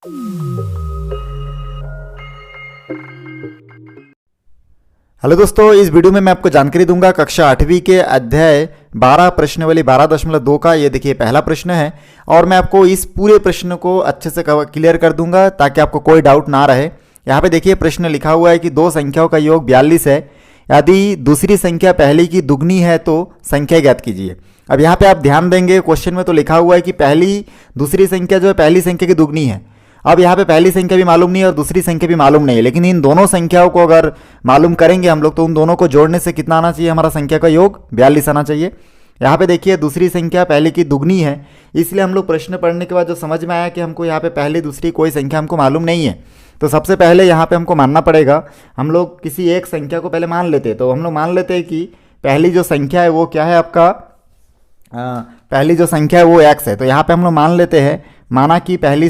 Hello दोस्तों, इस video में मैं आपको जानकारी दूंगा कक्षा 8वीं के अध्याय 12 प्रश्नावली 12.2 का। ये देखिए पहला प्रश्न है और मैं आपको इस पूरे प्रश्न को अच्छे से क्लियर कर दूंगा ताकि आपको कोई डाउट ना रहे। यहाँ पे देखिए प्रश्न लिखा हुआ है कि दो संख्याओं का योग 42 है। यदि दूसरी संख्या पहली की दुगनी है तो संख्या ज्ञात कीजिए। अब यहाँ पे आप ध्यान देंगे क्वेश्चन में तो लिखा हुआ है कि दूसरी संख्या जो है पहली संख्या की दुगनी है। अब यहाँ पे पहली संख्या भी मालूम नहीं है और दूसरी संख्या भी मालूम नहीं है, लेकिन इन दोनों संख्याओं को अगर मालूम करेंगे हम लोग तो उन दोनों को जोड़ने से कितना आना चाहिए, हमारा संख्या का योग 42 आना चाहिए। यहाँ पे देखिए दूसरी संख्या पहले की दुगनी है, इसलिए हम लोग प्रश्न पढ़ने के बाद जो समझ में आया कि हमको यहाँ पे पहली दूसरी कोई संख्या हमको मालूम नहीं है, तो सबसे पहले यहाँ पे हमको मानना पड़ेगा। हम लोग किसी एक संख्या को पहले मान लेते हैं, तो हम लोग मान लेते हैं कि पहली जो संख्या है वो क्या है आपका, पहली जो संख्या है वो x है। तो यहाँ पे हम लोग मान लेते हैं, माना कि पहली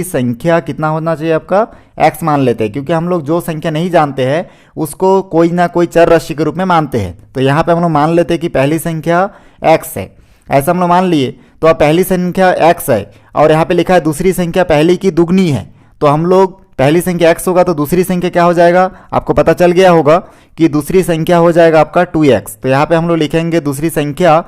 संख्या कितना होना चाहिए आपका, x मान लेते हैं, क्योंकि हम लोग जो संख्या नहीं जानते हैं उसको कोई ना कोई चर राशि के रूप में मानते हैं। तो यहाँ पे हम लोग मान लेते हैं कि पहली संख्या x है, ऐसा हम लोग मान लिए। तो अब पहली संख्या x है और यहाँ पे लिखा है दूसरी संख्या पहली की दुगनी है, तो हम लोग पहली संख्या x होगा तो दूसरी संख्या क्या हो जाएगा, आपको पता चल गया होगा कि दूसरी संख्या हो जाएगा आपका 2x। तो यहाँ पे हम लोग लिखेंगे दूसरी संख्या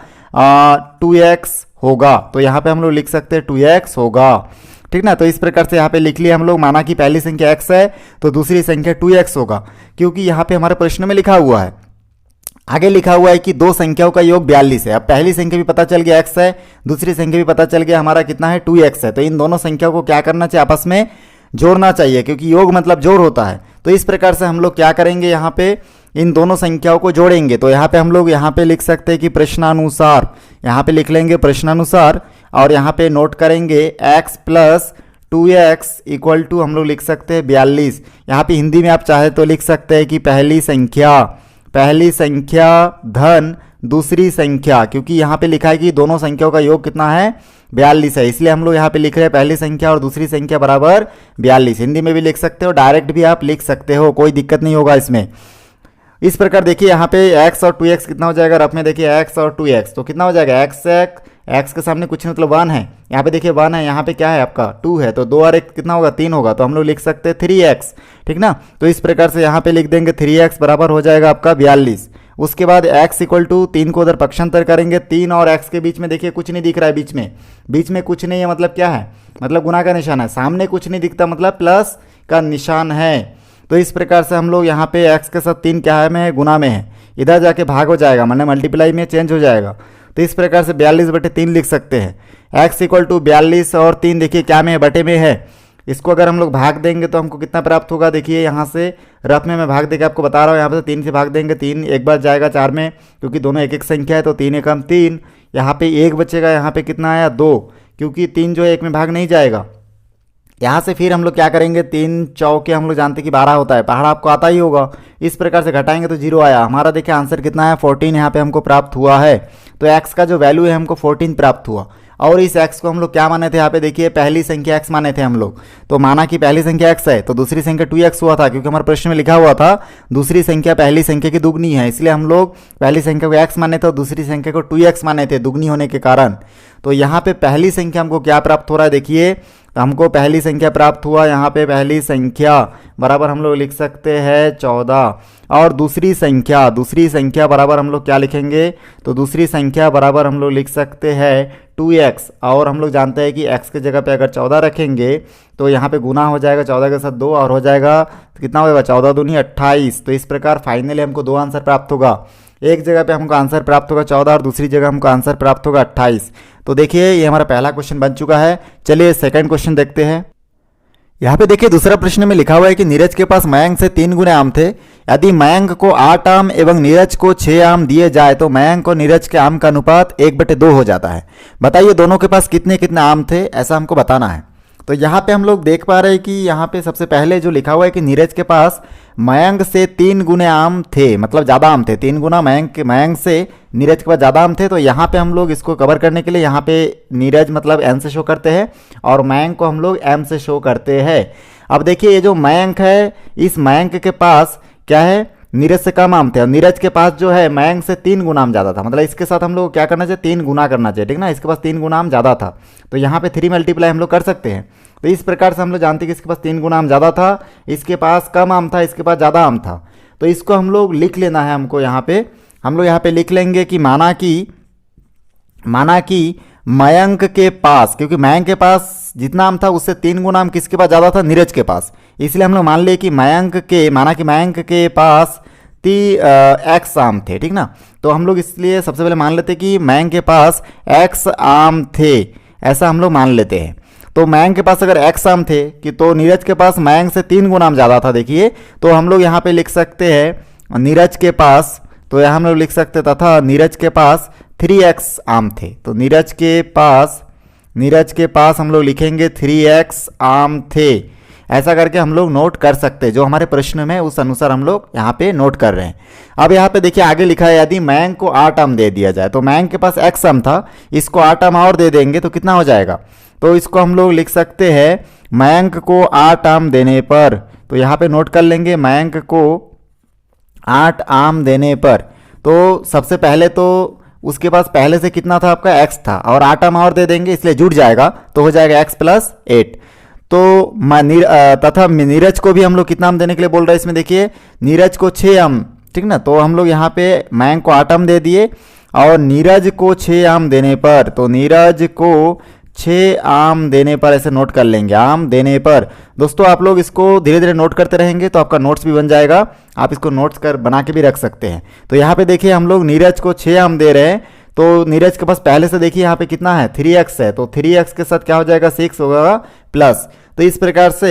2x होगा, तो यहाँ पे हम लोग लिख सकते हैं 2x होगा, ठीक ना। तो इस प्रकार से यहाँ पे लिख लिया हम लोग, माना कि पहली संख्या x है तो दूसरी संख्या 2x होगा, क्योंकि यहाँ पे हमारे प्रश्न में लिखा हुआ है, आगे लिखा हुआ है कि दो संख्याओं का योग 42 है। अब पहली संख्या भी पता चल गया x है, दूसरी संख्या भी पता चल गया हमारा कितना है 2x है। तो इन दोनों संख्याओं को क्या करना चाहिए, आपस में जोड़ना चाहिए, क्योंकि योग मतलब जोड़ होता है। तो इस प्रकार से हम लोग क्या करेंगे, यहाँ पे इन दोनों संख्याओं को जोड़ेंगे। तो यहाँ पे हम लोग यहाँ पे लिख सकते हैं कि प्रश्नानुसार, यहाँ पे लिख लेंगे प्रश्नानुसार और यहाँ पे नोट करेंगे x plus 2x equal to हम लोग लिख सकते हैं 42। यहाँ पे हिंदी में आप चाहे तो लिख सकते हैं कि पहली संख्या धन दूसरी संख्या, क्योंकि यहाँ पे लिखा है कि दोनों संख्याओं का योग कितना है 42 है, इसलिए हम लोग यहाँ पे लिख रहे हैं पहली संख्या और दूसरी संख्या बराबर 42। हिंदी में भी लिख सकते हो, डायरेक्ट भी आप लिख सकते हो, कोई दिक्कत नहीं होगा इसमें। इस प्रकार देखिए यहाँ पे x और 2x कितना हो जाएगा, रफ में देखिए x और 2x तो कितना हो जाएगा, x के सामने कुछ मतलब 1 है, यहाँ पे देखिए 1 है, यहाँ पे क्या है आपका 2 है, तो 2 और 1 कितना होगा 3 होगा, तो हम लोग लिख सकते हैं 3x, ठीक ना। तो इस प्रकार से यहाँ पे लिख देंगे 3x बराबर हो जाएगा आपका 42। उसके बाद x इक्वल टू 3 को उधर पक्षांतर करेंगे, 3 और x के बीच में देखिए कुछ नहीं दिख रहा है, बीच में कुछ नहीं है, मतलब क्या है, मतलब गुना का निशान है, सामने कुछ नहीं दिखता मतलब प्लस का निशान है। तो इस प्रकार से हम लोग यहाँ पे x के साथ 3 क्या है में है, गुना में है, इधर जाके भाग हो जाएगा, माने मल्टीप्लाई में चेंज हो जाएगा। तो इस प्रकार से 42/3 लिख सकते हैं। x इक्वल टू 42 और 3 देखिए क्या में है, बटे में है। इसको अगर हम लोग भाग देंगे तो हमको कितना प्राप्त होगा, देखिए यहाँ से रफ में मैं भाग देकर आपको बता रहा हूँ, यहाँ पे 3 से भाग देंगे, 3 एक बार जाएगा 4 में, क्योंकि दोनों एक एक संख्या है, तो 3 एकम 3, यहाँ पे 1 बचेगा, यहाँ पे कितना आया 2, क्योंकि 3 जो है 1 में भाग नहीं जाएगा। यहाँ से फिर हम लोग क्या करेंगे, 3 चौके हम लोग जानते कि 12 होता है, पहाड़ आपको आता ही होगा। इस प्रकार से घटाएंगे तो 0 आया, हमारा देखिए आंसर कितना है 14 यहाँ पे हमको प्राप्त हुआ है। तो x का जो वैल्यू है हमको 14 प्राप्त हुआ। और इस x को हम लोग क्या माने थे, यहाँ पे देखिए पहली संख्या x माने थे हम लोग, तो माना कि पहली संख्या x है तो दूसरी संख्या 2x हुआ था, क्योंकि हमारे प्रश्न में लिखा हुआ था दूसरी संख्या पहली संख्या की दुगनी है, इसलिए हम लोग पहली संख्या को x माने थे और दूसरी संख्या को 2x माने थे दुगनी होने के कारण। तो यहाँ पे पहली संख्या हमको क्या प्राप्त हो रहा है, देखिए तो हमको पहली संख्या प्राप्त हुआ, यहाँ पे पहली संख्या बराबर हम लोग लिख सकते हैं 14 और दूसरी संख्या बराबर हम लोग क्या लिखेंगे, तो दूसरी संख्या बराबर हम लोग लिख सकते हैं 2x, और हम लोग जानते हैं कि x की जगह पे अगर 14 रखेंगे तो यहाँ पे गुना हो जाएगा 14 के साथ 2 और हो जाएगा तो कितना होगा 14 दूनी 28। तो इस प्रकार फाइनली हमको 2 आंसर प्राप्त होगा, एक जगह पे हमको आंसर प्राप्त होगा 14 और दूसरी जगह हमको आंसर प्राप्त होगा 28। तो देखिए ये हमारा पहला क्वेश्चन बन चुका है। चलिए सेकंड क्वेश्चन देखते हैं। यहाँ पे देखिए दूसरा प्रश्न में लिखा हुआ है कि नीरज के पास मयंक से 3 गुने आम थे। यदि मयंक को 8 आम एवं नीरज को 6 आम दिए जाए तो मयंक और नीरज के आम का अनुपात 1/2 हो जाता है। बताइए दोनों के पास कितने कितने आम थे, ऐसा हमको बताना है। तो यहाँ पे हम लोग देख पा रहे हैं कि यहाँ पे सबसे पहले जो लिखा हुआ है कि नीरज के पास मयंक से 3 गुने आम थे, मतलब ज़्यादा आम थे, 3 गुना मयंक से नीरज के पास ज़्यादा आम थे। तो यहाँ पे हम लोग इसको कवर करने के लिए यहाँ पे नीरज मतलब n से शो करते हैं और मयंक को हम लोग m से शो करते हैं। अब देखिए ये जो मयंक है, इस मयंक के पास क्या है नीरज से कम आम थे और नीरज के पास जो है मयंक से 3 गुना आम ज़्यादा था, मतलब इसके साथ हम लोग क्या करना चाहिए, 3 गुना करना चाहिए, ठीक ना। इसके पास 3 गुना आम ज़्यादा था तो यहाँ पे 3 मल्टीप्लाई हम लोग कर सकते हैं। तो इस प्रकार से हम लोग जानते हैं कि इसके पास 3 गुना आम ज़्यादा था, इसके पास कम आम था, इसके पास ज़्यादा आम था। तो इसको हम लोग लिख लेना है हमको यहाँ पे। हम लोग यहाँ पे लिख लेंगे कि माना कि मयंक के पास, क्योंकि मयंक के पास जितना आम था उससे 3 गुना आम किसके पास ज़्यादा था, नीरज के पास। इसलिए हम लोग मान लिए कि मयंक के पास एक्स आम थे, ठीक ना। तो हम लोग इसलिए सबसे पहले मान लेते कि मयंक के पास एक्स आम थे, ऐसा हम लोग मान लेते हैं। तो मयंक के पास अगर एक्स आम थे कि तो नीरज के पास मयंक से 3 गुना आम ज़्यादा था, देखिए। तो हम लोग यहाँ पे लिख सकते हैं नीरज के पास, तो यहाँ हम लोग लिख सकते तथा नीरज के पास 3x आम थे। तो नीरज के पास हम लोग लिखेंगे 3x आम थे। ऐसा करके हम लोग नोट कर सकते हैं, जो हमारे प्रश्न में उस अनुसार हम लोग यहाँ पे नोट कर रहे हैं। अब यहाँ पे देखिए आगे लिखा है यदि मयंक को 8 आम दे दिया जाए, तो मयंक के पास x आम था, इसको 8 आम और दे देंगे तो कितना हो जाएगा। तो इसको हम लोग लिख सकते हैं मयंक को 8 आम देने पर, तो यहाँ पे नोट कर लेंगे मयंक को 8 आम देने पर। तो सबसे पहले तो उसके पास पहले से कितना था आपका x था और 8 आम और दे देंगे, इसलिए जुड़ जाएगा तो हो जाएगा x + 8। तो तथा नीरज को भी हम लोग कितना आम देने के लिए बोल रहे हैं, इसमें देखिए नीरज को 6 आम, ठीक ना। तो हम लोग यहाँ पे मयंक को 8 आम दे दिए और नीरज को 6 आम देने पर, तो नीरज को 6 आम देने पर ऐसे नोट कर लेंगे, आम देने पर। दोस्तों आप लोग इसको धीरे धीरे नोट करते रहेंगे तो आपका नोट्स भी बन जाएगा, आप इसको नोट्स बना के भी रख सकते हैं। तो यहाँ पे देखिए हम लोग नीरज को 6 आम दे रहे हैं, तो नीरज के पास पहले से देखिए यहाँ पे कितना है 3x है, तो 3x के साथ क्या हो जाएगा 6 होगा प्लस। तो इस प्रकार से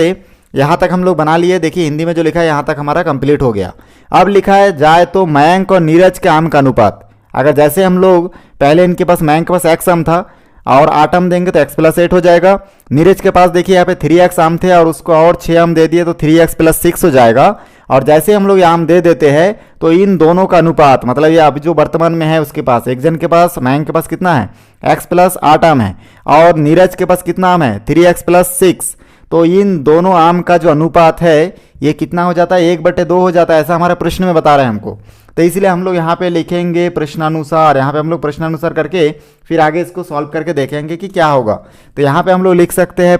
यहाँ तक हम लोग बना लिए। देखिए हिंदी में जो लिखा है यहाँ तक हमारा कंप्लीट हो गया। अब लिखा है जाए तो मयंक और नीरज के आम का अनुपात, अगर जैसे हम लोग पहले इनके पास मयंक के पास x आम था और 8 आम देंगे तो x + 8 हो जाएगा। नीरज के पास देखिए यहाँ पे 3x आम थे और उसको और 6 आम दे दिए तो 3x + 6 हो जाएगा। और जैसे हम लोग ये आम दे देते हैं तो इन दोनों का अनुपात, मतलब ये अभी जो वर्तमान में है उसके पास, एक जन के पास मयंक के पास कितना है x + 8 आम है और नीरज के पास कितना आम है 3x + 6। तो इन दोनों आम का जो अनुपात है ये कितना हो जाता है 1/2 हो जाता है, ऐसा हमारे प्रश्न में बता रहे हैं हमको। तो इसलिए हम लोग यहाँ पे लिखेंगे प्रश्नानुसार, यहाँ पे हम लोग प्रश्नानुसार करके फिर आगे इसको सॉल्व करके देखेंगे कि क्या होगा। तो यहाँ पे हम लोग लिख सकते हैं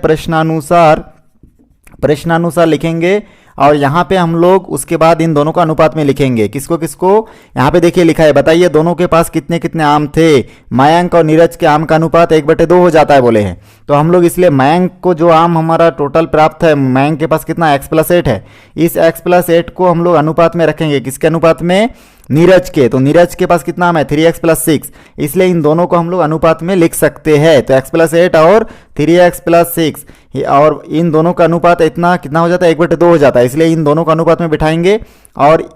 प्रश्नानुसार लिखेंगे और यहाँ पे हम लोग उसके बाद इन दोनों का अनुपात में लिखेंगे। किसको किसको, यहाँ पे देखिए लिखा है बताइए दोनों के पास कितने कितने आम थे। मयंक और नीरज के आम का अनुपात 1/2 हो जाता है बोले हैं। तो हम लोग इसलिए मयंक को जो आम हमारा टोटल प्राप्त है, मयंक के पास कितना x + 8 है, इस x + 8 को हम लोग अनुपात में रखेंगे। किसके अनुपात में, नीरज के। तो नीरज के पास कितना आम है 3x + 6, इसलिए इन दोनों को हम लोग अनुपात में लिख सकते हैं। तो x + 8 और 3x + 6 और इन दोनों का अनुपात इतना कितना हो जाता है 1/2 हो जाता है, इसलिए इन दोनों का अनुपात में बिठाएंगे। और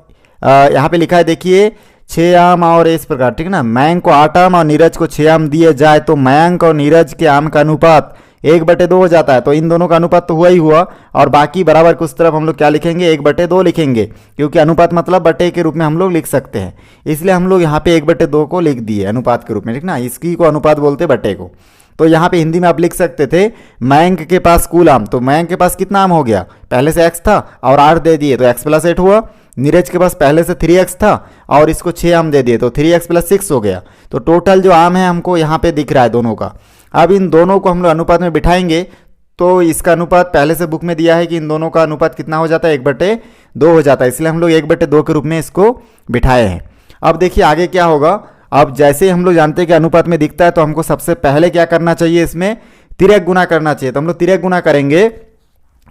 यहाँ पे लिखा है देखिए 6 आम और इस प्रकार, ठीक है ना। मयंक को 8 आम और नीरज को 6 आम दिए जाए तो मयंक और नीरज के आम का अनुपात 1/2 हो जाता है। तो इन दोनों का अनुपात तो हुआ ही हुआ और बाकी बराबर को उस तरफ हम लोग क्या लिखेंगे 1/2 लिखेंगे, क्योंकि अनुपात मतलब बटे के रूप में हम लोग लिख सकते हैं, इसलिए हम लोग यहाँ पे 1/2 को लिख दिए अनुपात के रूप में, ठीक ना। इसकी को अनुपात बोलते बटे को। तो यहाँ पे हिंदी में आप लिख सकते थे मयंक के पास कुल आम, तो मयंक के पास कितना आम हो गया, पहले से x था और 8 दे दिए तो x + 8 हुआ। नीरज के पास पहले से 3x था और इसको 6 आम दे दिए तो 3x + 6 हो गया। तो टोटल जो आम है हमको यहाँ पे दिख रहा है दोनों का। अब इन दोनों को हम लोग अनुपात में बिठाएंगे तो इसका अनुपात पहले से बुक में दिया है कि इन दोनों का अनुपात कितना हो जाता है 1/2 हो जाता है, इसलिए हम लोग 1/2 के रूप में इसको बिठाए हैं। अब देखिए आगे क्या होगा। अब जैसे हम लोग जानते हैं कि अनुपात में दिखता है तो हमको सबसे पहले क्या करना चाहिए, इसमें तिर्यक गुना करना चाहिए। तो हम लोग तिर्यक गुना करेंगे।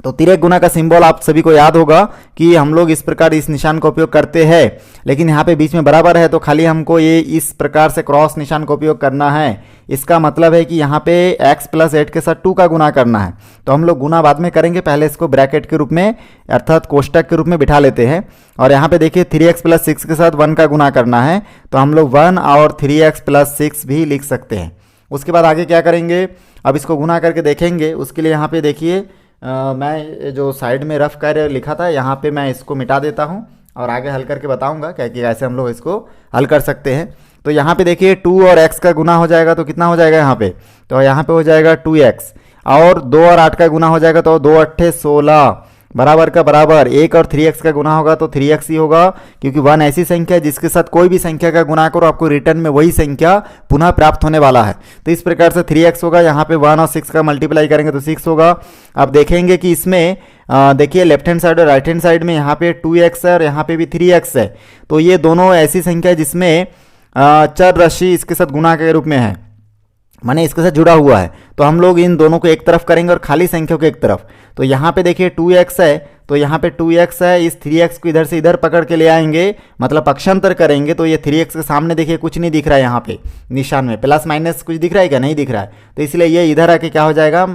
तो तिर्यक गुना का सिंबल आप सभी को याद होगा कि हम लोग इस प्रकार इस निशान का उपयोग करते हैं, लेकिन यहाँ पे बीच में बराबर है तो खाली हमको ये इस प्रकार से क्रॉस निशान का उपयोग करना है। इसका मतलब है कि यहाँ पे x + 8 के साथ 2 का गुना करना है। तो हम लोग गुना बाद में करेंगे, पहले इसको ब्रैकेट के रूप में अर्थात कोष्टक के रूप में बिठा लेते हैं। और यहाँ पे देखिए 3x + 6 के साथ 1 का गुना करना है, तो हम लोग 1 और 3x + 6 भी लिख सकते हैं। उसके बाद आगे क्या करेंगे, अब इसको गुना करके देखेंगे। उसके लिए यहाँ पे देखिए मैं जो साइड में रफ कार्य लिखा था यहाँ पे मैं इसको मिटा देता हूँ और आगे हल करके बताऊँगा क्या कि कैसे हम लोग इसको हल कर सकते हैं। तो यहाँ पे देखिए 2 और x का गुना हो जाएगा तो कितना हो जाएगा यहाँ पे, तो यहाँ पे हो जाएगा 2x और 2 और 8 का गुना हो जाएगा तो 2 × 8 = 16। बराबर का बराबर 1 और 3x का गुना होगा तो 3x ही होगा, क्योंकि 1 ऐसी संख्या है जिसके साथ कोई भी संख्या का गुना करो आपको रिटर्न में वही संख्या पुनः प्राप्त होने वाला है। तो इस प्रकार से 3x होगा, यहाँ पे 1 और 6 का मल्टीप्लाई करेंगे तो 6 होगा। अब देखेंगे कि इसमें देखिए लेफ्ट हैंड साइड और राइट हैंड साइड में यहाँ पे 2x है और यहाँ पे भी 3x है। तो ये दोनों ऐसी संख्या है जिसमें चर राशि इसके साथ गुणा के रूप में है, माने इसके साथ जुड़ा हुआ है। तो हम लोग इन दोनों को एक तरफ करेंगे और खाली संख्या को एक तरफ। तो यहाँ पे देखिए 2x है, तो यहाँ पे 2x है, इस 3x को इधर से इधर पकड़ के ले आएंगे, मतलब पक्षांतर करेंगे तो ये 3x के सामने देखिए कुछ नहीं दिख रहा है, यहाँ पे निशान में प्लस माइनस कुछ दिख रहा है क्या, नहीं दिख रहा है। तो इसलिए ये इधर आके क्या हो जाएगा,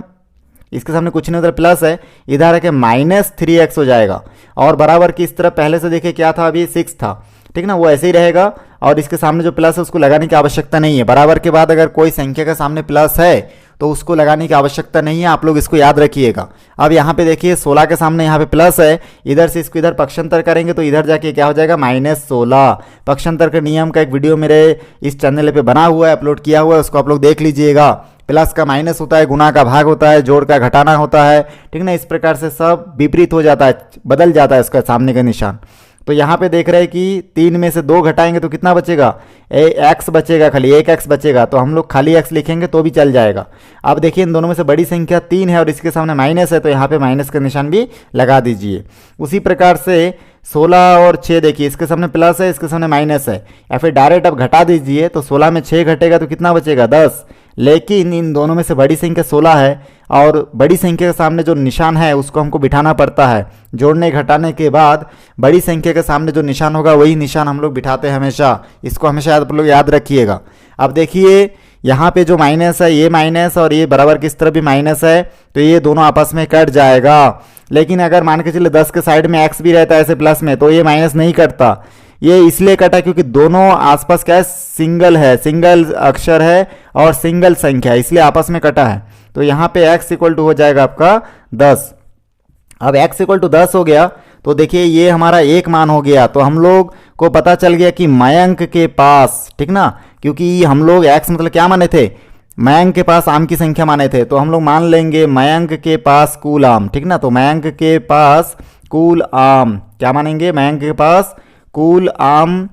इसके सामने कुछ नहीं, उधर प्लस है, इधर आके -3x हो जाएगा। और बराबर की इस तरफ पहले से देखिए क्या था, अभी 6 था, ठीक ना, वो ऐसे ही रहेगा। और इसके सामने जो प्लस है उसको लगाने की आवश्यकता नहीं है। बराबर के बाद अगर कोई संख्या के सामने प्लस है तो उसको लगाने की आवश्यकता नहीं है, आप लोग इसको याद रखिएगा। अब यहाँ पे देखिए 16 के सामने यहाँ पे प्लस है, इधर से इसको इधर पक्षांतर करेंगे तो इधर जाके क्या हो जाएगा, -16। पक्षांतर के नियम का एक वीडियो मेरे इस चैनल पे बना हुआ है, अपलोड किया हुआ है, उसको आप लोग देख लीजिएगा। प्लस का माइनस होता है, गुना का भाग होता है, जोड़ का घटाना होता है, ठीक ना। इस प्रकार से सब विपरीत हो जाता है, बदल जाता है इसका सामने का निशान। तो यहाँ पे देख रहे हैं कि 3 में से 2 घटाएंगे तो कितना बचेगा, x बचेगा, खाली 1x बचेगा। तो हम लोग खाली x लिखेंगे तो भी चल जाएगा। अब देखिए इन दोनों में से बड़ी संख्या 3 है और इसके सामने माइनस है, तो यहाँ पे माइनस का निशान भी लगा दीजिए। उसी प्रकार से 16 और 6 देखिए, इसके सामने प्लस है, इसके सामने माइनस है, या फिर डायरेक्ट अब घटा दीजिए तो 16 में 6 घटेगा तो कितना बचेगा, 10। लेकिन इन दोनों में से बड़ी संख्या 16 है और बड़ी संख्या के सामने जो निशान है उसको हमको बिठाना पड़ता है। जोड़ने घटाने के बाद बड़ी संख्या के सामने जो निशान होगा वही निशान हम लोग बिठाते हैं हमेशा, इसको हमेशा आप लोग याद रखिएगा। अब देखिए यहाँ पे जो माइनस है, ये माइनस और ये बराबर किस तरफ भी माइनस है, तो ये दोनों आपस में कट जाएगा। लेकिन अगर मान के चले 10 के साइड में x भी रहता है ऐसे प्लस में, तो ये माइनस नहीं कटता। ये इसलिए कटा क्योंकि दोनों आसपास क्या है, सिंगल है, सिंगल अक्षर है और सिंगल संख्या है, इसलिए आपस में कटा है। तो यहाँ पे x इक्वल टू हो जाएगा आपका 10। अब x इक्वल टू 10 हो गया तो देखिए ये हमारा एक मान हो गया। तो हम लोग को पता चल गया कि मयंक के पास, ठीक ना, क्योंकि हम लोग x मतलब क्या माने थे, मयंक के पास आम की संख्या माने थे, तो हम लोग मान लेंगे मयंक के पास कुल आम, ठीक ना। तो मयंक के पास कुल आम क्या मानेंगे, मयंक के पास कुल आम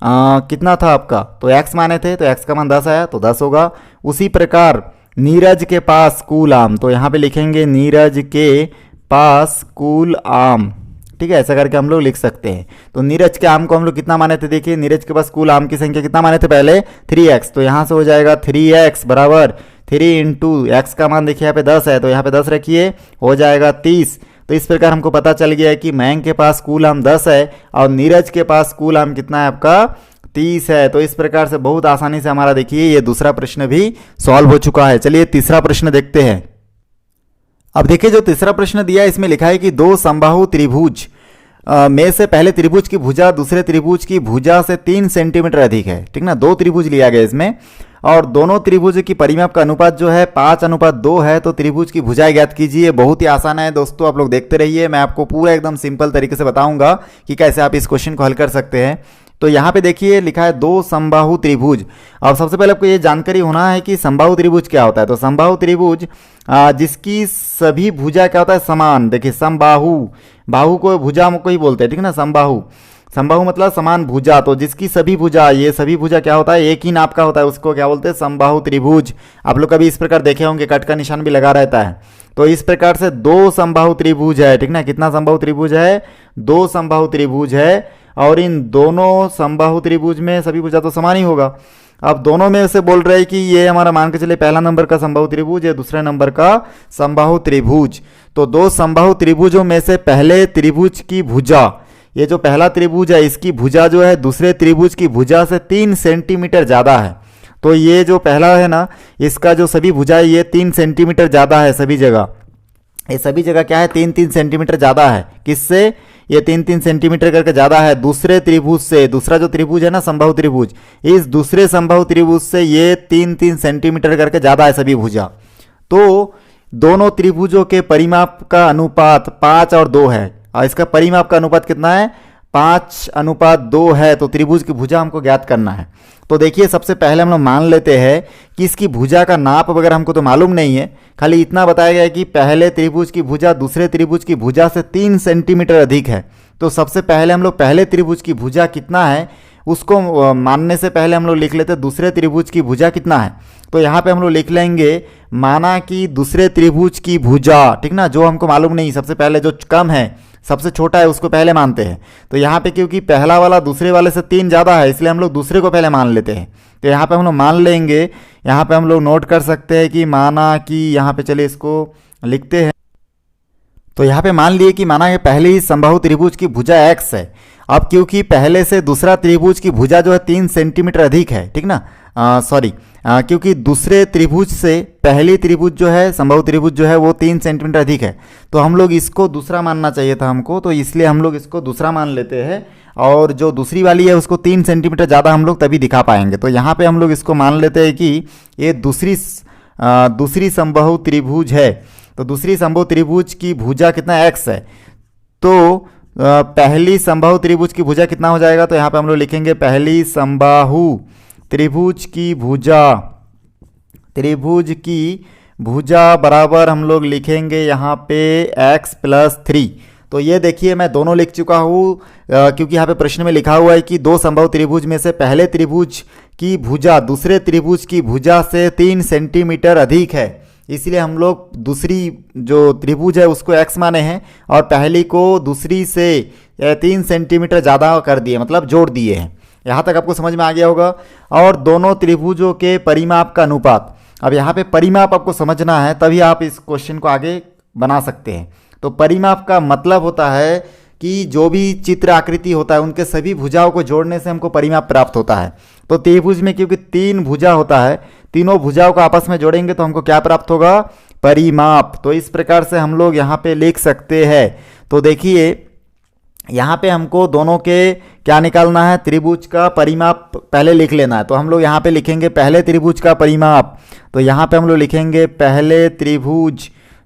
कितना था आपका, तो x माने थे, तो x का मान 10 आया तो 10 होगा। उसी प्रकार नीरज के पास कुल आम, तो यहाँ पे लिखेंगे नीरज के पास कुल आम, ठीक है, ऐसा करके हम लोग लिख सकते हैं। तो नीरज के आम को हम लोग कितना माने थे, देखिए नीरज के पास कुल आम की संख्या कितना माने थे पहले, 3x। तो यहाँ से हो जाएगा 3x बराबर 3 इंटू x का मान देखिए यहाँ पे 10 है, तो यहाँ पे 10 रखिए, हो जाएगा 30। तो इस प्रकार हमको पता चल गया है कि मयंक के पास कुल आम 10 है और नीरज के पास कुल आम कितना है आपका, 30 है। तो इस प्रकार से बहुत आसानी से हमारा देखिए ये दूसरा प्रश्न भी सॉल्व हो चुका है। चलिए तीसरा प्रश्न देखते हैं। अब देखिए जो तीसरा प्रश्न दिया है इसमें लिखा है कि दो समबाहु त्रिभुज में से पहले त्रिभुज की भुजा दूसरे त्रिभुज की भुजा से 3 सेंटीमीटर अधिक है, ठीक ना। 2 त्रिभुज लिया गया इसमें और दोनों त्रिभुज की परिमाप का अनुपात जो है 5:2 है। तो त्रिभुज की भुजाएं ज्ञात कीजिए। बहुत ही आसान है दोस्तों, आप लोग देखते रहिए, मैं आपको पूरा एकदम सिंपल तरीके से बताऊंगा कि कैसे आप इस क्वेश्चन को हल कर सकते हैं। तो यहाँ पे देखिए लिखा है दो समबाहु त्रिभुज। अब सबसे पहले आपको ये जानकारी होना है कि समबाहु त्रिभुज क्या होता है। तो समबाहु त्रिभुज जिसकी सभी भुजा क्या होता है, समान। देखिए समबाहु, बाहु को भुजा को ही बोलते हैं, ठीक है ना। समबाहु, समबाहु मतलब समान भुजा। तो जिसकी सभी भुजा, ये सभी भुजा क्या होता है, एक ही नाप का होता है, उसको क्या बोलते हैं, समबाहु त्रिभुज। आप लोग कभी इस प्रकार देखे होंगे, कट का निशान भी लगा रहता है। तो इस प्रकार से 2 समबाहु त्रिभुज है, ठीक ना। कितना समबाहु त्रिभुज है, 2 समबाहु त्रिभुज है और इन दोनों समबाहु त्रिभुज में सभी भुजा तो समान ही होगा। अब दोनों में से बोल रहे हैं कि ये हमारा मान के चले पहला नंबर का समबाहु त्रिभुज है, दूसरे नंबर का समबाहु त्रिभुज। तो 2 समबाहु त्रिभुजों में से पहले त्रिभुज की भुजा, ये जो पहला त्रिभुज है इसकी भुजा जो है दूसरे त्रिभुज की भुजा से 3 सेंटीमीटर ज़्यादा है। तो ये जो पहला है ना, इसका जो सभी भुजा है ये 3 सेंटीमीटर ज़्यादा है सभी जगह। ये सभी जगह क्या है, 3-3 सेंटीमीटर ज़्यादा है। किससे, ये 3-3 सेंटीमीटर करके ज़्यादा है दूसरे त्रिभुज से। दूसरा जो त्रिभुज है ना समबाहु त्रिभुज, इस दूसरे समबाहु त्रिभुज से ये 3-3 सेंटीमीटर करके ज़्यादा है सभी भुजा। तो दोनों त्रिभुजों के परिमाप का अनुपात 5 और 2 है। और इसका परिमाप का अनुपात कितना है, 5:2 है तो त्रिभुज की भुजा हमको ज्ञात करना है। तो देखिए सबसे पहले हम लोग मान लेते हैं कि इसकी भुजा का नाप वगैरह हमको तो मालूम नहीं है, खाली इतना बताया गया है कि पहले त्रिभुज की भुजा दूसरे त्रिभुज की भुजा से 3 सेंटीमीटर अधिक है। तो सबसे पहले हम लोग पहले त्रिभुज की भुजा कितना है उसको मानने से पहले हम लोग लिख लेते हैं दूसरे त्रिभुज की भुजा कितना है। तो यहाँ पे हम लोग लिख लेंगे, माना कि दूसरे त्रिभुज की भुजा, ठीक ना, जो हमको मालूम नहीं, सबसे पहले जो कम है सबसे छोटा है उसको पहले मानते हैं। तो यहाँ पे क्योंकि पहला वाला दूसरे वाले से 3 ज़्यादा है इसलिए हम लोग दूसरे को पहले मान लेते हैं। तो यहाँ पे हम लोग मान लेंगे, यहाँ पे हम लोग नोट कर सकते हैं कि माना कि यहाँ पे चलिए इसको लिखते हैं। तो यहाँ पे मान लिए कि माना कि पहले ही समबाहु त्रिभुज की भुजा x है। अब क्योंकि पहले से दूसरा त्रिभुज की भुजा जो है 3 सेंटीमीटर अधिक है, ठीक ना, क्योंकि दूसरे त्रिभुज से पहली त्रिभुज जो है समबाहु त्रिभुज जो है वो 3 सेंटीमीटर अधिक है। तो हम लोग इसको दूसरा मानना चाहिए था हमको, तो इसलिए हम लोग इसको दूसरा मान लेते हैं और जो दूसरी वाली है उसको 3 सेंटीमीटर ज़्यादा हम लोग तभी दिखा पाएंगे। तो यहाँ पे हम लोग इसको मान लेते हैं कि ये दूसरी समबाहु त्रिभुज है। तो दूसरी समबाहु त्रिभुज की भुजा कितना x है, तो पहली समबाहु त्रिभुज की भुजा कितना हो जाएगा। तो यहाँ पे हम लोग लिखेंगे पहली समबाहु त्रिभुज की भुजा बराबर हम लोग लिखेंगे यहाँ पे x+3। तो ये देखिए मैं दोनों लिख चुका हूँ क्योंकि यहाँ पे प्रश्न में लिखा हुआ है कि दो समबाहु त्रिभुज में से पहले त्रिभुज की भुजा दूसरे त्रिभुज की भुजा से 3 सेंटीमीटर अधिक है, इसलिए हम लोग दूसरी जो त्रिभुज है उसको x माने हैं और पहली को दूसरी से 3 सेंटीमीटर ज़्यादा कर दिए, मतलब जोड़ दिए हैं। यहाँ तक आपको समझ में आ गया होगा। और दोनों त्रिभुजों के परिमाप का अनुपात, अब यहाँ पे परिमाप आपको समझना है तभी आप इस क्वेश्चन को आगे बना सकते हैं। तो परिमाप का मतलब होता है कि जो भी चित्र आकृति होता है उनके सभी भुजाओं को जोड़ने से हमको परिमाप प्राप्त होता है। तो त्रिभुज में क्योंकि 3 भुजा होता है, तीनों भुजाओं को आपस में जोड़ेंगे तो हमको क्या प्राप्त होगा, परिमाप। तो इस प्रकार से हम लोग यहाँ पे लिख सकते हैं। तो देखिए यहाँ पे हमको दोनों के क्या निकालना है, त्रिभुज का परिमाप पहले लिख लेना है। तो हम लोग यहाँ पे लिखेंगे पहले त्रिभुज का परिमाप। तो यहाँ पे हम लोग लिखेंगे पहले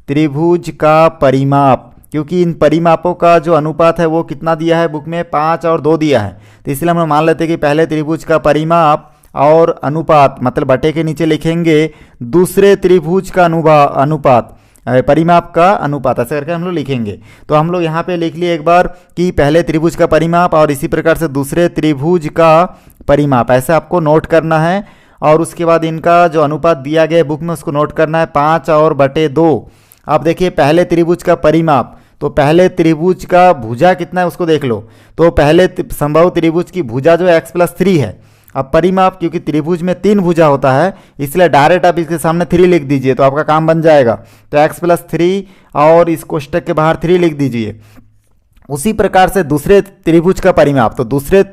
त्रिभुज का परिमाप, क्योंकि इन परिमापों का जो अनुपात है वो कितना दिया है बुक में, 5 और 2 दिया है। तो इसलिए हम लोग मान लेते हैं कि पहले त्रिभुज का परिमाप और अनुपात, मतलब बटे के नीचे लिखेंगे दूसरे त्रिभुज का अनुपात, परिमाप का अनुपात, ऐसे करके हम लोग लिखेंगे। तो हम लोग यहाँ पे लिख लिए एक बार कि पहले त्रिभुज का परिमाप और इसी प्रकार से दूसरे त्रिभुज का परिमाप, ऐसे आपको नोट करना है। और उसके बाद इनका जो अनुपात दिया गया है बुक में उसको नोट करना है, 5 और बटे 2। अब देखिए पहले त्रिभुज का परिमाप, तो पहले त्रिभुज का भुजा कितना है उसको देख लो। तो पहले समबाहु त्रिभुज की भुजा जो है x+3 है। अब परिमाप, क्योंकि त्रिभुज में 3 भुजा होता है इसलिए डायरेक्ट आप इसके सामने 3 लिख दीजिए तो आपका काम बन जाएगा। तो x+3 और इस कोष्टक के बाहर 3 लिख दीजिए। उसी प्रकार से दूसरे त्रिभुज का परिमाप, तो दूसरे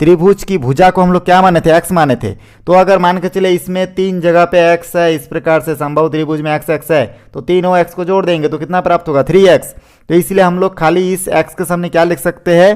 त्रिभुज की भुजा को हम लोग क्या माने थे, x माने थे। तो अगर मान के चले इसमें 3 जगह पे x है, इस प्रकार से समबाहु त्रिभुज में x है, तो तीनों x को जोड़ देंगे तो कितना प्राप्त होगा, 3x। तो इसलिए हम लोग खाली इस x के सामने क्या लिख सकते हैं,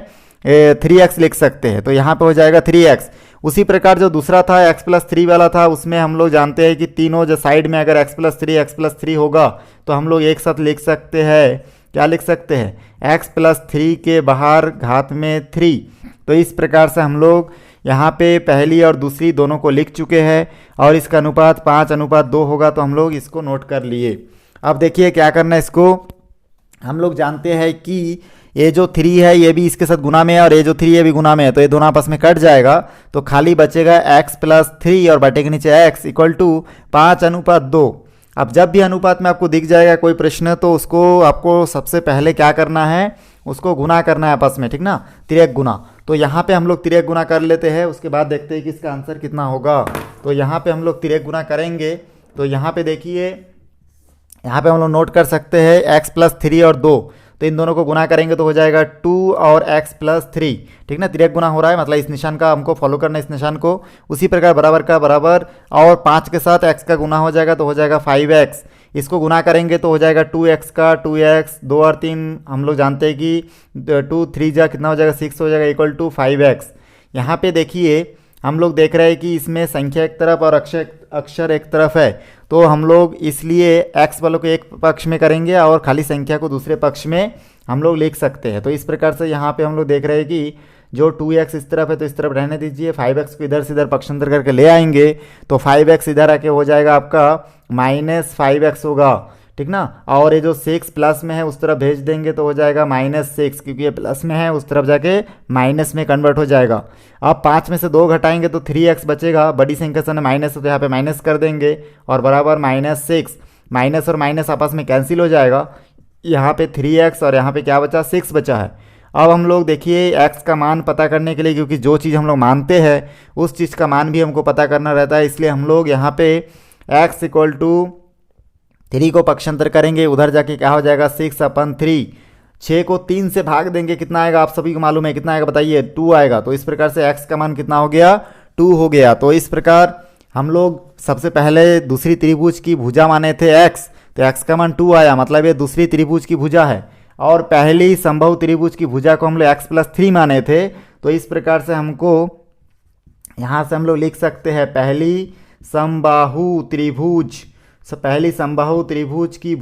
3x लिख सकते हैं। तो यहाँ पे हो जाएगा 3x। उसी प्रकार जो दूसरा था x+3 वाला था, उसमें हम लोग जानते हैं कि तीनों जो साइड में अगर x+3 होगा तो हम लोग एक साथ लिख सकते हैं, क्या लिख सकते हैं, x+3 के बाहर घात में 3। तो इस प्रकार से हम लोग यहाँ पे पहली और दूसरी दोनों को लिख चुके हैं और इसका अनुपात 5:2 होगा, तो हम लोग इसको नोट कर लिए। अब देखिए क्या करना है, इसको हम लोग जानते हैं कि ये जो 3 है ये भी इसके साथ गुना में है और ये जो 3 ये भी गुना में है, तो ये दोनों आपस में कट जाएगा। तो खाली बचेगा x+3 और बटे के नीचे x = 5:2। अब जब भी अनुपात में आपको दिख जाएगा कोई प्रश्न तो उसको आपको सबसे पहले क्या करना है, उसको गुना करना है आपस में, ठीक ना, तिर्यक गुना। तो यहाँ पे हम लोग तिर्यक गुना कर लेते हैं, उसके बाद देखते हैं कि इसका आंसर कितना होगा। तो यहाँ पे हम लोग तिर्यक गुना करेंगे। तो यहाँ पे देखिए, यहाँ पे हम लोग नोट कर सकते हैं x+3 और 2, तो इन दोनों को गुना करेंगे तो हो जाएगा 2 और x+3, ठीक ना, तिर्यक गुना हो रहा है, मतलब इस निशान का हमको फॉलो करना है, इस निशान को। उसी प्रकार बराबर का बराबर और 5 के साथ x का गुना हो जाएगा तो हो जाएगा 5x। इसको गुना करेंगे तो हो जाएगा 2x का 2x, 2 और 3 हम लोग जानते हैं कि 2 3 जा कितना हो जाएगा, 6 हो जाएगा, = 5x। यहाँ पे देखिए हम लोग देख रहे हैं कि इसमें संख्या एक तरफ और अक्षर एक तरफ है, तो हम लोग इसलिए x वालों को एक पक्ष में करेंगे और खाली संख्या को दूसरे पक्ष में हम लोग लिख सकते हैं। तो इस प्रकार से यहाँ पे हम लोग देख रहे हैं कि जो 2x इस तरफ है तो इस तरफ रहने दीजिए, 5x को इधर से इधर पक्षांतर करके ले आएंगे तो 5x इधर आके हो जाएगा आपका -5x होगा, ठीक ना। और ये जो 6 प्लस में है उस तरफ भेज देंगे तो हो जाएगा -6, क्योंकि ये प्लस में है उस तरफ जाके माइनस में कन्वर्ट हो जाएगा। अब 5 में से 2 घटाएंगे तो 3x बचेगा, बड़ी संख्या से माइनस है तो यहाँ पे माइनस कर देंगे और बराबर -6, माइनस और माइनस आपस में कैंसिल हो जाएगा। यहाँ पे 3x और यहाँ पे क्या बचा, 6 बचा है। अब हम लोग देखिए x का मान पता करने के लिए, क्योंकि जो चीज़ हम लोग मानते हैं उस चीज़ का मान भी हमको पता करना रहता है, इसलिए हम लोग यहाँ पे x = 3 को पक्षांतर करेंगे, उधर जाके क्या हो जाएगा 6/3। 6 को 3 से भाग देंगे, कितना आएगा आप सभी को मालूम है, कितना आएगा बताइए, 2 आएगा। तो इस प्रकार से x का मान कितना हो गया, 2 हो गया। तो इस प्रकार हम लोग सबसे पहले दूसरी त्रिभुज की भुजा माने थे x, तो x का मान 2 आया, मतलब ये दूसरी त्रिभुज की भुजा है। और पहली संभव त्रिभुज की भुजा को हम लोग x+3 माने थे, तो इस प्रकार से हमको यहाँ से हम लोग लिख सकते हैं पहली समबाहु त्रिभुज, पहली समबाहु त्रिभुज की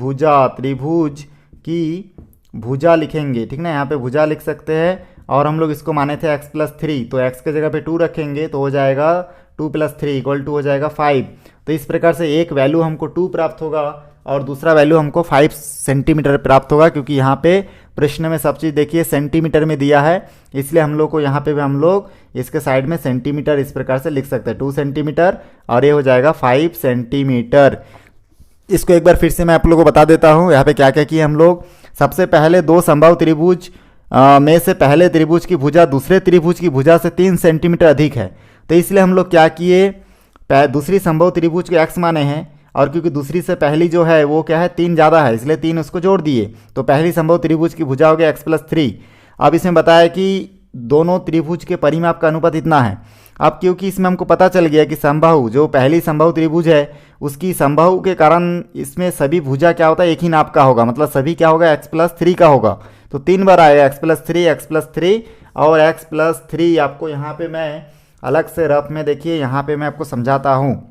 भुजा लिखेंगे, ठीक ना। यहाँ पे भुजा लिख सकते हैं और हम लोग इसको माने थे x+3, तो x के जगह पे 2 रखेंगे तो हो जाएगा 2 + 3 = हो जाएगा 5। तो इस प्रकार से एक वैल्यू हमको 2 प्राप्त होगा और दूसरा वैल्यू हमको 5 सेंटीमीटर प्राप्त होगा, क्योंकि यहाँ पे प्रश्न में सब चीज़ देखिए सेंटीमीटर में दिया है, इसलिए हम लोग को यहाँ पे भी हम लोग इसके साइड में सेंटीमीटर इस प्रकार से लिख सकते हैं, 2 सेंटीमीटर और ये हो जाएगा 5 सेंटीमीटर। इसको एक बार फिर से मैं आप लोगों को बता देता हूँ, यहाँ पे क्या क्या किए हम लोग। सबसे पहले 2 संभव त्रिभुज में से पहले त्रिभुज की भुजा दूसरे त्रिभुज की भुजा से 3 सेंटीमीटर अधिक है, तो इसलिए हम लोग क्या किए, दूसरी संभव त्रिभुज के x माने हैं और क्योंकि दूसरी से पहली जो है वो क्या है 3 ज़्यादा है, इसलिए 3 उसको जोड़ दिए, तो पहली संभव त्रिभुज की भुजा हो गया x+3। अब इसमें बताया कि दोनों त्रिभुज के परिमाप का अनुपात इतना है। अब क्योंकि इसमें हमको पता चल गया कि समबाहु जो पहली संभव त्रिभुज है उसकी समबाहु के कारण इसमें सभी भुजा क्या होता है, एक ही नाप का होगा, मतलब सभी क्या होगा x+3 का होगा, तो 3 बार आएगा x+3 और x+3। आपको यहाँ पे मैं अलग से रफ में देखिए, यहाँ पे मैं आपको समझाता हूँ।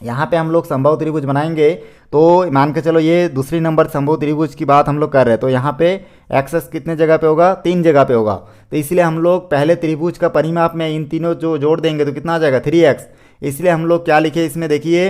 यहाँ पे हम लोग संभव त्रिभुज बनाएंगे, तो मान के चलो ये दूसरी नंबर संभव त्रिभुज की बात हम लोग कर रहे हैं, तो यहाँ पे एक्सेस कितने जगह पे होगा, 3 जगह पे होगा, तो इसलिए हम लोग पहले त्रिभुज का परिमाप में इन तीनों जो जोड़ देंगे तो कितना आ जाएगा 3x। इसलिए हम लोग क्या लिखे इसमें देखिए,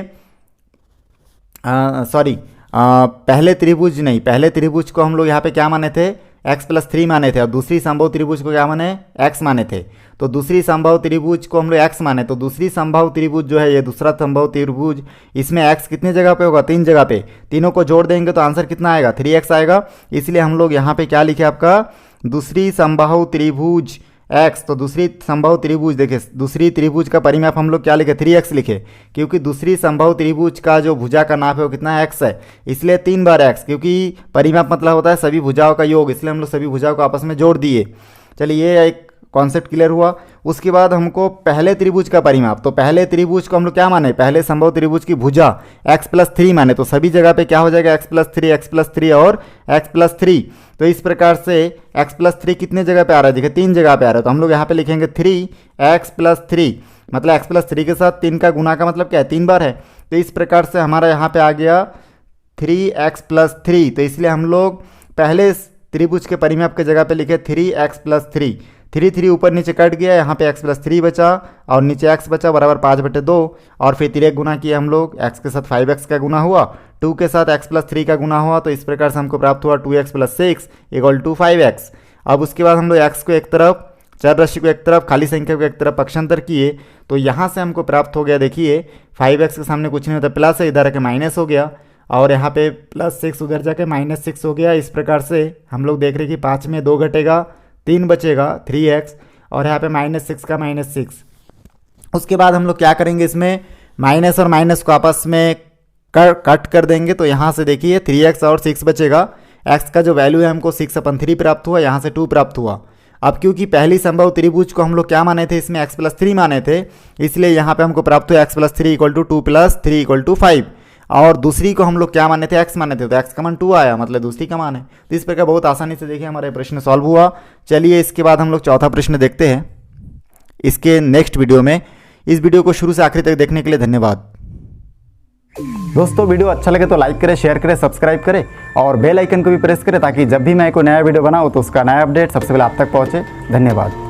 पहले त्रिभुज नहीं, पहले त्रिभुज को हम लोग यहाँ पे क्या माने थे, x+3 माने थे और दूसरी संभव त्रिभुज को क्या माने, x माने थे। तो दूसरी संभव त्रिभुज को हम लोग x माने, तो दूसरी संभव त्रिभुज जो है ये दूसरा संभव त्रिभुज, इसमें x कितने जगह पे होगा, 3 जगह पे, तीनों को जोड़ देंगे तो आंसर कितना आएगा 3x आएगा। इसलिए हम लोग यहाँ पे क्या लिखे आपका दूसरी संभव त्रिभुज x, तो दूसरी संभव त्रिभुज देखिए, दूसरी त्रिभुज का परिमाप हम लोग क्या लिखे 3x लिखे, क्योंकि दूसरी संभव त्रिभुज का जो भुजा का नाप है वो कितना है x है, इसलिए 3 बार x, क्योंकि परिमाप मतलब होता है सभी भुजाओं का योग, इसलिए हम लोग सभी भुजाओं को आपस में जोड़ दिए। चलिए ये एक कॉन्सेप्ट क्लियर हुआ। उसके बाद हमको पहले त्रिभुज का परिमाप, तो पहले त्रिभुज को हम लोग क्या माने, पहले संभव त्रिभुज की भुजा x+3 माने, तो सभी जगह पे क्या हो जाएगा x+3 और x+3। तो इस प्रकार से x+3 कितने जगह पे आ रहा है, देखिए 3 जगह पे आ रहा है, तो हम लोग यहाँ पे लिखेंगे 3x+3, मतलब x+3 के साथ 3 का गुना का मतलब क्या है 3 बार है, तो इस प्रकार से हमारा यहाँ पे आ गया 3x+3। तो इसलिए हम लोग पहले त्रिभुज के परिमाप के जगह पे लिखे 3x+3, 3 ऊपर नीचे कट गया, यहाँ पे x+3 बचा और नीचे x बचा बराबर 5/2, और फिर तिरक गुना किया हम लोग, x के साथ 5x का गुना हुआ, 2 के साथ x+3 का गुना हुआ, तो इस प्रकार से हमको प्राप्त हुआ 2x + 6 = 5x। अब उसके बाद हम लोग x को एक तरफ, चर राशि को एक तरफ, खाली संख्या को एक तरफ पक्षांतर किए, तो यहाँ से हमको प्राप्त हो गया, देखिए 5x के सामने कुछ नहीं होता प्लस है, इधर आके माइनस हो गया और यहाँ पे +6 उधर जाके -6 हो गया। इस प्रकार से हम लोग देख रहे हैं कि 5 में 2 घटेगा, 3 बचेगा 3x और यहाँ पे -6 का -6। उसके बाद हम लोग क्या करेंगे, इसमें माइनस और माइनस को आपस में कट कर देंगे, तो यहाँ से देखिए 3x और 6 बचेगा। x का जो वैल्यू है हमको 6/3 प्राप्त हुआ, यहाँ से 2 प्राप्त हुआ। अब क्योंकि पहली संभव त्रिभुज को हम लोग क्या माने थे, इसमें x+3 माने थे, इसलिए यहाँ पे हमको प्राप्त हुआ x+3 = 2 + 3 = 5। और दूसरी को हम लोग क्या माने थे, x माने थे, तो x का मान 2 आया, मतलब दूसरी का मान है। तो इस प्रकार बहुत आसानी से देखिए हमारा प्रश्न सॉल्व हुआ। चलिए इसके बाद हम लोग चौथा प्रश्न देखते हैं इसके नेक्स्ट वीडियो में। इस वीडियो को शुरू से आखिरी तक देखने के लिए धन्यवाद। दोस्तों वीडियो अच्छा लगे तो लाइक करें, शेयर करें, सब्सक्राइब करें और बेल आइकन को भी प्रेस करें ताकि जब भी मैं कोई नया वीडियो बनाऊँ तो उसका नया अपडेट सबसे पहले आप तक पहुँचे। धन्यवाद।